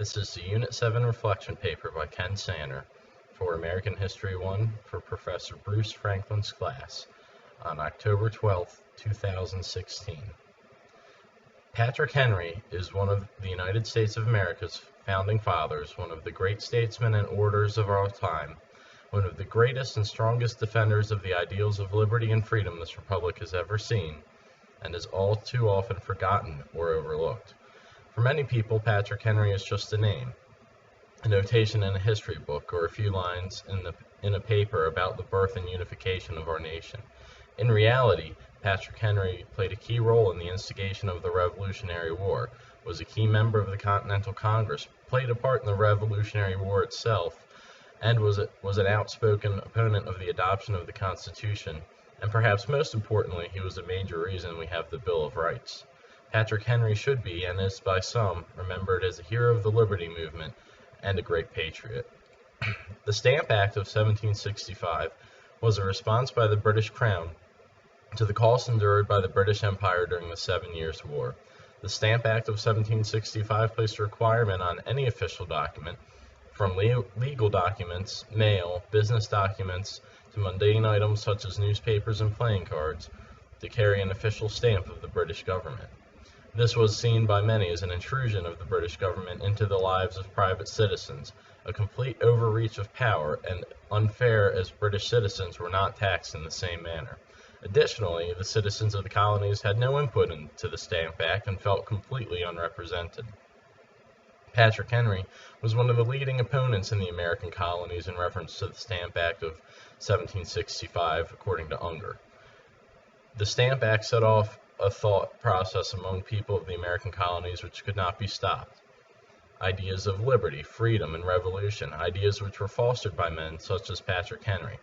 This is the Unit 7 Reflection paper by Ken Sanner for American History 1 for Professor Bruce Franklin's class on October 12, 2016. Patrick Henry is one of the United States of America's founding fathers, one of the great statesmen and orators of our time, one of the greatest and strongest defenders of the ideals of liberty and freedom this republic has ever seen, and is all too often forgotten or overlooked. For many people, Patrick Henry is just a name, a notation in a history book, or a few lines in a paper about the birth and unification of our nation. In reality, Patrick Henry played a key role in the instigation of the Revolutionary War, was a key member of the Continental Congress, played a part in the Revolutionary War itself, and was an outspoken opponent of the adoption of the Constitution, and perhaps most importantly, he was a major reason we have the Bill of Rights. Patrick Henry should be, and is by some, remembered as a hero of the liberty movement and a great patriot. The Stamp Act of 1765 was a response by the British Crown to the costs endured by the British Empire during the 7 Years' War. The Stamp Act of 1765 placed a requirement on any official document, from legal documents, mail, business documents, to mundane items such as newspapers and playing cards, to carry an official stamp of the British government. This was seen by many as an intrusion of the British government into the lives of private citizens, a complete overreach of power, and unfair as British citizens were not taxed in the same manner. Additionally, the citizens of the colonies had no input into the Stamp Act and felt completely unrepresented. Patrick Henry was one of the leading opponents in the American colonies in reference to the Stamp Act of 1765, according to Unger. The Stamp Act set off a thought process among people of the American colonies which could not be stopped. Ideas of liberty, freedom, and revolution, ideas which were fostered by men such as Patrick Henry.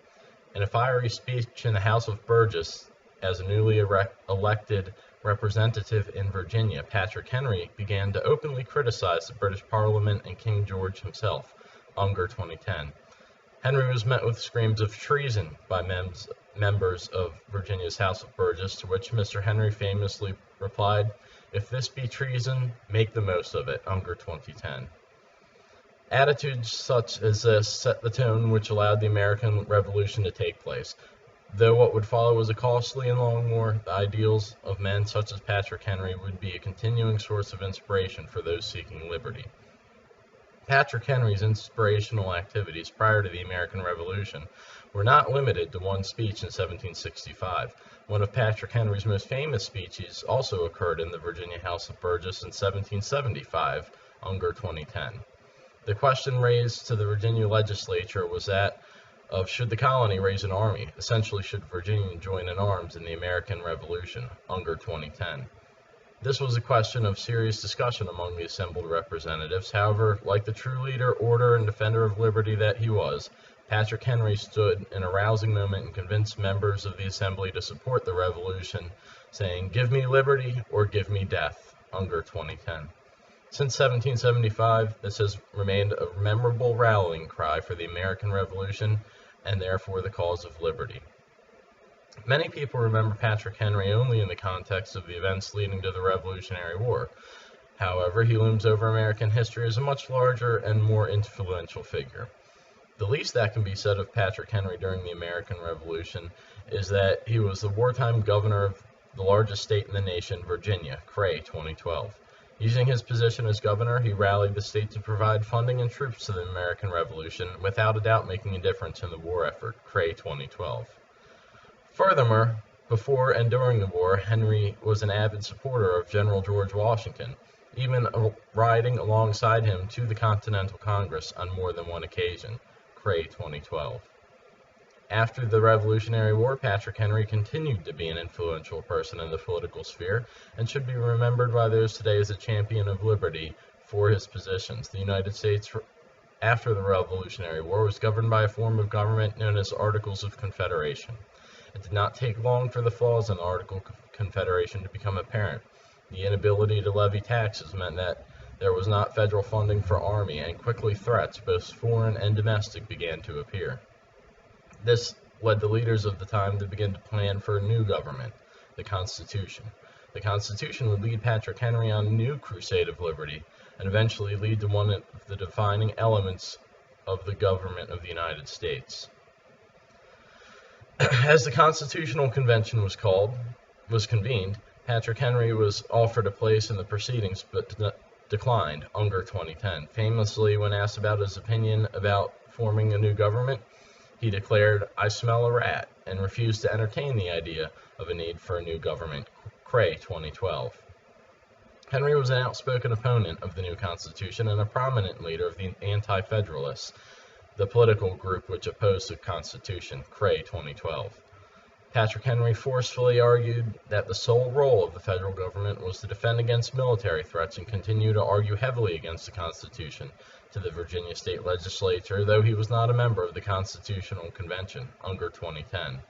In a fiery speech in the House of Burgess as a newly elected representative in Virginia, Patrick Henry began to openly criticize the British Parliament and King George himself, Unger 2010. Henry was met with screams of treason by members of Virginia's House of Burgess, to which Mr. Henry famously replied, "If this be treason, make the most of it," Unger 2010. Attitudes such as this set the tone which allowed the American Revolution to take place. Though what would follow was a costly and long war, the ideals of men such as Patrick Henry would be a continuing source of inspiration for those seeking liberty. Patrick Henry's inspirational activities prior to the American Revolution were not limited to one speech in 1765. One of Patrick Henry's most famous speeches also occurred in the Virginia House of Burgess in 1775, Unger 2010. The question raised to the Virginia legislature was that of should the colony raise an army, essentially should Virginia join in arms in the American Revolution, Unger 2010. This was a question of serious discussion among the assembled representatives. However, like the true leader, orator, and defender of liberty that he was, Patrick Henry stood in a rousing moment and convinced members of the assembly to support the revolution, saying, "Give me liberty or give me death," Unger 2010. Since 1775, this has remained a memorable rallying cry for the American Revolution and therefore the cause of liberty. Many people remember Patrick Henry only in the context of the events leading to the Revolutionary War. However, he looms over American history as a much larger and more influential figure. The least that can be said of Patrick Henry during the American Revolution is that he was the wartime governor of the largest state in the nation, Virginia, Cray 2012. Using his position as governor, he rallied the state to provide funding and troops to the American Revolution, without a doubt making a difference in the war effort, Cray 2012. Furthermore, before and during the war, Henry was an avid supporter of General George Washington, even riding alongside him to the Continental Congress on more than one occasion, Cray 2012. After the Revolutionary War, Patrick Henry continued to be an influential person in the political sphere and should be remembered by those today as a champion of liberty for his positions. The United States, after the Revolutionary War, was governed by a form of government known as Articles of Confederation. It did not take long for the flaws in the Article of Confederation to become apparent. The inability to levy taxes meant that there was not federal funding for army, and quickly threats, both foreign and domestic, began to appear. This led the leaders of the time to begin to plan for a new government, the Constitution. The Constitution would lead Patrick Henry on a new crusade of liberty, and eventually lead to one of the defining elements of the government of the United States. As the Constitutional Convention was convened, Patrick Henry was offered a place in the proceedings but declined, Unger 2010. Famously, when asked about his opinion about forming a new government, he declared, "I smell a rat," and refused to entertain the idea of a need for a new government, Cray 2012. Henry was an outspoken opponent of the new Constitution and a prominent leader of the Anti-Federalists, the political group which opposed the Constitution, Cray 2012. Patrick Henry forcefully argued that the sole role of the federal government was to defend against military threats and continue to argue heavily against the Constitution to the Virginia State Legislature, though he was not a member of the Constitutional Convention, Unger 2010.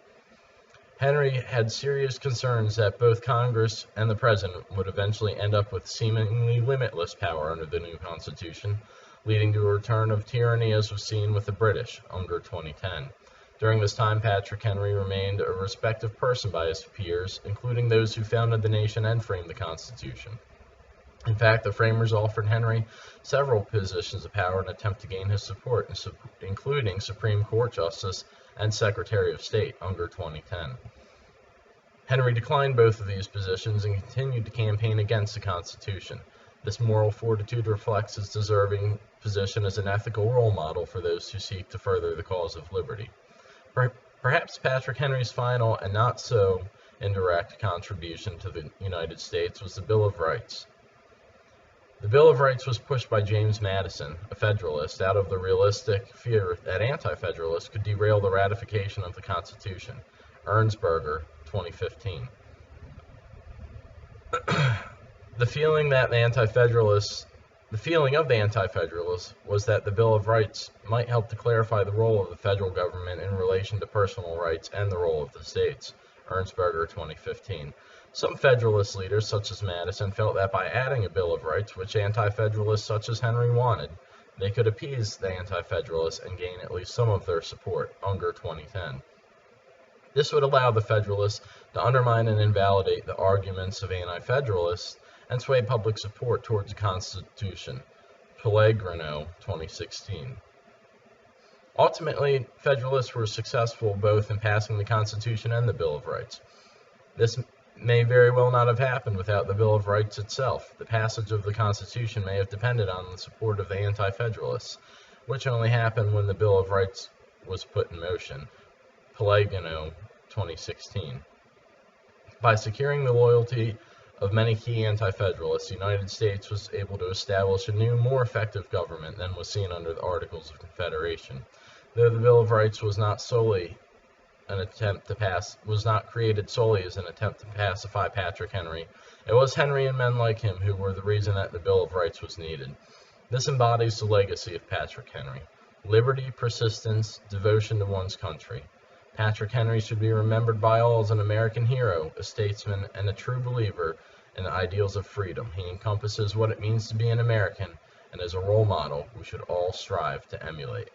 Henry had serious concerns that both Congress and the President would eventually end up with seemingly limitless power under the new Constitution, leading to a return of tyranny as was seen with the British, Unger 2010. During this time, Patrick Henry remained a respected person by his peers, including those who founded the nation and framed the Constitution. In fact, the framers offered Henry several positions of power in an attempt to gain his support, including Supreme Court Justice and Secretary of State, Unger 2010. Henry declined both of these positions and continued to campaign against the Constitution. This moral fortitude reflects his deserving position as an ethical role model for those who seek to further the cause of liberty. Perhaps Patrick Henry's final and not so indirect contribution to the United States was the Bill of Rights. The Bill of Rights was pushed by James Madison, a Federalist, out of the realistic fear that Anti-Federalists could derail the ratification of the Constitution. Ernstberger, 2015. The feeling of the Anti-Federalists was that the Bill of Rights might help to clarify the role of the federal government in relation to personal rights and the role of the states. Ernstberger, 2015. Some Federalist leaders, such as Madison, felt that by adding a Bill of Rights, which Anti-Federalists such as Henry wanted, they could appease the Anti-Federalists and gain at least some of their support. Unger, 2010. This would allow the Federalists to undermine and invalidate the arguments of Anti-Federalists and sway public support towards the Constitution. Pellegrino, 2016. Ultimately, Federalists were successful both in passing the Constitution and the Bill of Rights. This may very well not have happened without the Bill of Rights itself. The passage of the Constitution may have depended on the support of the Anti-Federalists, which only happened when the Bill of Rights was put in motion. Pellegrino, 2016. By securing the loyalty of many key Anti-Federalists, the United States was able to establish a new, more effective government than was seen under the Articles of Confederation. Though the Bill of Rights was not created solely as an attempt to pacify Patrick Henry, it was Henry and men like him who were the reason that the Bill of Rights was needed. This embodies the legacy of Patrick Henry: liberty, persistence, devotion to one's country. Patrick Henry should be remembered by all as an American hero, a statesman, and a true believer in the ideals of freedom. He encompasses what it means to be an American, and is a role model we should all strive to emulate.